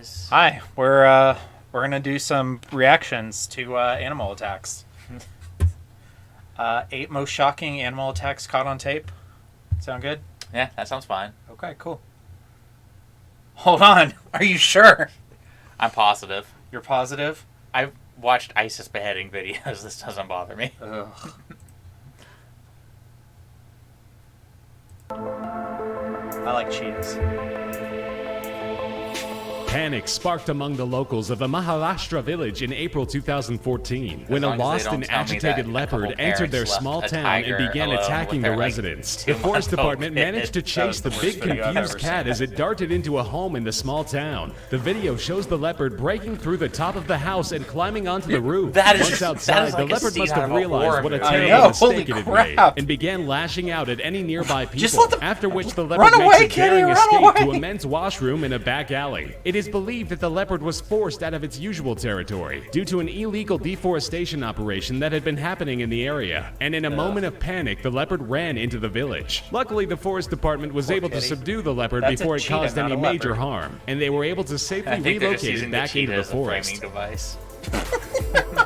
guys. Hi, we're gonna do some reactions to animal attacks. 8 most shocking animal attacks caught on tape. Sound good? Yeah, that sounds fine. Okay, cool. Hold on, are you sure? I'm positive. You're positive? I've watched ISIS beheading videos. This doesn't bother me. Ugh. I like cheetahs. Panic sparked among the locals of a Maharashtra village in April 2014 when a lost and agitated leopard entered their small town and began attacking the residents. The forest department managed to chase the big confused cat as it darted into a home in the small town. The video shows the leopard breaking through the top of the house and climbing onto the roof. Once outside, the leopard must have realized what a terrible mistake it had made and began lashing out at any nearby people, after which the leopard makes a daring escape to a men's washroom in a back alley. It is believed that the leopard was forced out of its usual territory due to an illegal deforestation operation that had been happening in the area, and in a moment of panic, the leopard ran into the village. Luckily, the forest department was able to subdue the leopard before it caused any major harm, and they were able to safely relocate it back into the forest.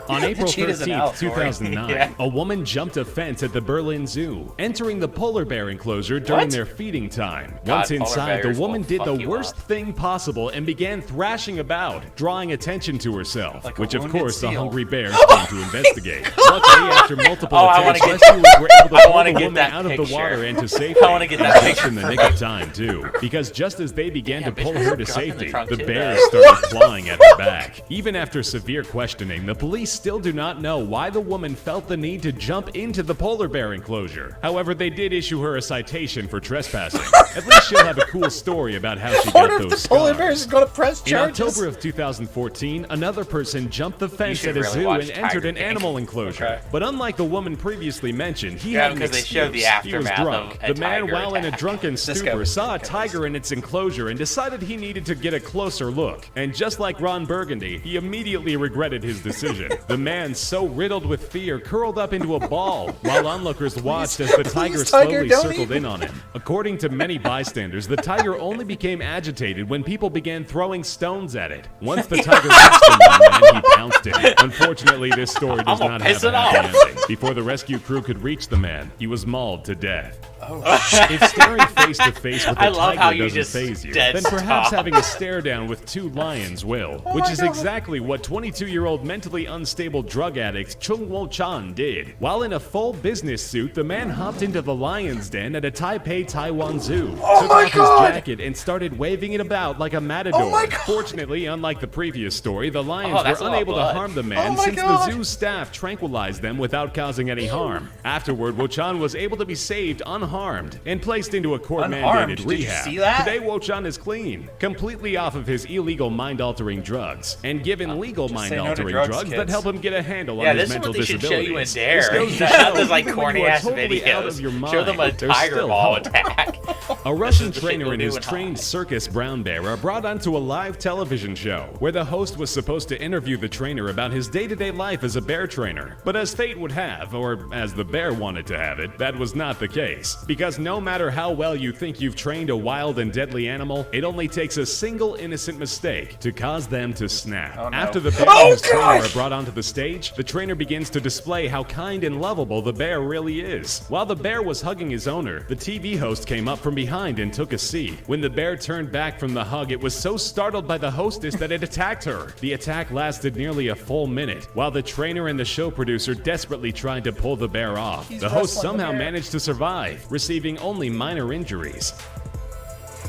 On April 13, 2009, a woman jumped a fence at the Berlin Zoo, entering the polar bear enclosure during their feeding time. Once inside, the woman did the worst thing possible and began thrashing about, drawing attention to herself, which of course the hungry bears came to investigate. Luckily, after multiple attempts, rescuers were able to pull the woman out of the water and to safety. Just in the nick of time, too, because just as they began to pull her to safety, the bears started clawing at her back. Even after severe questioning, the police still do not know why the woman felt the need to jump into the polar bear enclosure. However, they did issue her a citation for trespassing. At least she'll have a cool story about how she got those scars. Polar bears is going to press charges. In October of 2014, another person jumped the fence at a zoo and entered an animal enclosure. But unlike the woman previously mentioned, he had an excuse. He was drunk. The man, while in a drunken stupor, saw a tiger in its enclosure and decided he needed to get a closer look. And just like Ron Burgundy, he immediately regretted his decision. The man, so riddled with fear, curled up into a ball while onlookers watched as the tiger slowly circled in on him. According to many bystanders, the tiger only became agitated when people began throwing stones at it. Once the tiger reached the man, he pounced him. Unfortunately, this story does not have a happy ending. Before the rescue crew could reach the man, he was mauled to death. If staring face to face with a tiger doesn't faze you, then perhaps having a stare down with 2 lions will, which is exactly what 22-year-old mentally unstable drug addict Chung Wo-chan did. While in a full business suit, the man hopped into the lion's den at a Taipei, Taiwan zoo, took off his jacket, and started waving it about like a matador. Fortunately, unlike the previous story, the lions were unable to harm the man since the zoo staff tranquilized them without causing any harm. Afterward, Wo-chan was able to be saved unharmed and placed into a court-mandated rehab. Today, Wo-chan is clean, completely off of his illegal mind-altering drugs, and given legal mind-altering drugs that help him get a handle on his mental disabilities. This goes to show those like corny-ass videos. Show them a tiger ball attack. A Russian trainer and his trained circus brown bear are brought onto a live television show where the host was supposed to interview the trainer about his day-to-day life as a bear trainer. But as fate would have, or as the bear wanted to have it, that was not the case. Because no matter how well you think you've trained a wild and deadly animal, it only takes a single innocent mistake to cause them to snap. After the bear and his trainer are brought onto the stage, the trainer begins to display how kind and lovable the bear really is. While the bear was hugging his owner, the TV host came up from behind and took a seat. When the bear turned back from the hug, it was so startled by the hostess that it attacked her. The attack lasted nearly a full minute, while the trainer and the show producer desperately tried to pull the bear off. The host somehow managed to survive, receiving only minor injuries.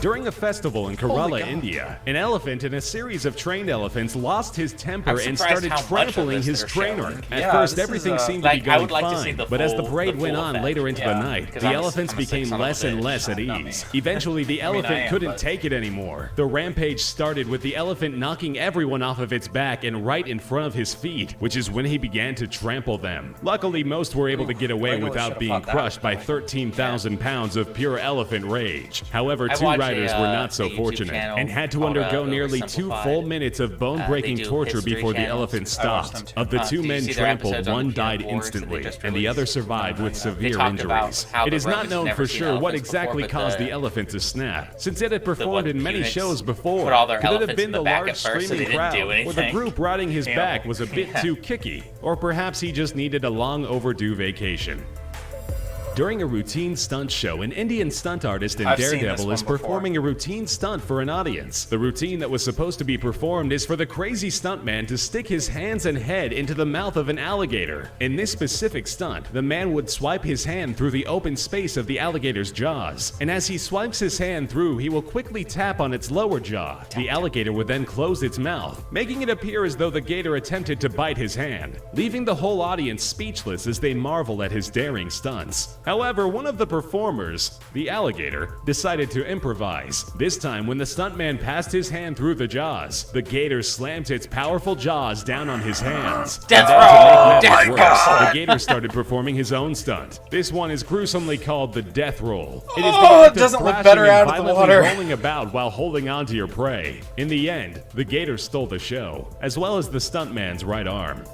During a festival in Kerala, India, an elephant and a series of trained elephants lost his temper and started trampling his trainer. At first, everything seemed to be going fine, but as the parade went on later into the night, the elephants became less and less at ease. Eventually, the elephant couldn't take it anymore. The rampage started with the elephant knocking everyone off of its back and right in front of his feet, which is when he began to trample them. Luckily, most were able to get away without being crushed by 13,000 pounds of pure elephant rage. However, 2 riders were not so fortunate and had to undergo nearly 2 full minutes of bone-breaking torture before the elephant stopped. Of the 2 men trampled, one died instantly, and the other survived with severe injuries. It is not known for sure what exactly caused the elephant to snap, since it had performed in many shows before. Could it have been the large screaming crowd, or the group riding his back was a bit too kicky, or perhaps he just needed a long overdue vacation? During a routine stunt show, an Indian stunt artist in Daredevil is performing a routine stunt for an audience. The routine that was supposed to be performed is for the crazy stuntman to stick his hands and head into the mouth of an alligator. In this specific stunt, the man would swipe his hand through the open space of the alligator's jaws, and as he swipes his hand through, he will quickly tap on its lower jaw. The alligator would then close its mouth, making it appear as though the gator attempted to bite his hand, leaving the whole audience speechless as they marvel at his daring stunts. However, one of the performers, the alligator, decided to improvise. This time, when the stuntman passed his hand through the jaws, the gator slammed its powerful jaws down on his hands. Death roll! The gator started performing his own stunt. This one is gruesomely called the death roll. It is the act of crashing and violently rolling about while holding on to your prey. In the end, the gator stole the show, as well as the stuntman's right arm.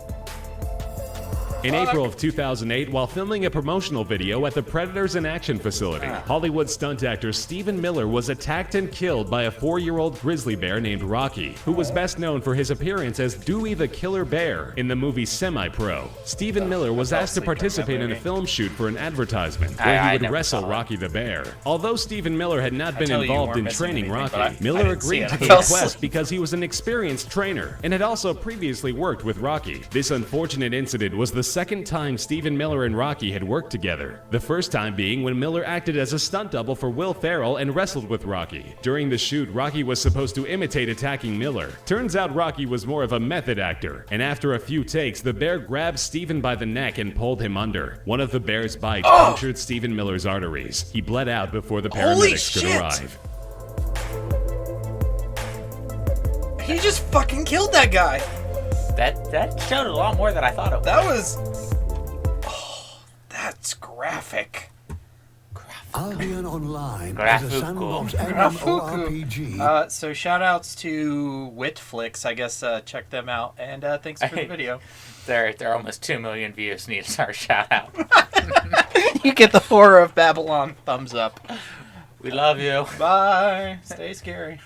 In April of 2008, while filming a promotional video at the Predators in Action facility, Hollywood stunt actor Stephen Miller was attacked and killed by a 4-year-old grizzly bear named Rocky, who was best known for his appearance as Dewey the Killer Bear in the movie Semi-Pro. Stephen Miller was asked to participate in a film shoot for an advertisement where he would wrestle Rocky the Bear. Although Stephen Miller had not been involved in training Rocky, Miller agreed to the request because he was an experienced trainer and had also previously worked with Rocky. This unfortunate incident was the second time Stephen Miller and Rocky had worked together. The first time being when Miller acted as a stunt double for Will Ferrell and wrestled with Rocky. During the shoot, Rocky was supposed to imitate attacking Miller. Turns out Rocky was more of a method actor, and after a few takes, the bear grabbed Stephen by the neck and pulled him under. One of the bear's bites punctured Stephen Miller's arteries. He bled out before the paramedics could arrive. He just fucking killed that guy. That showed a lot more than I thought it would. That was... Oh, that's graphic. Albion Online is a sandbox MMORPG. So shout outs to Witflix, I guess check them out, and thanks for the video. They're almost 2 million views, needs our shout out. You get the Horror of Babylon thumbs up. We love you. Bye. Stay scary.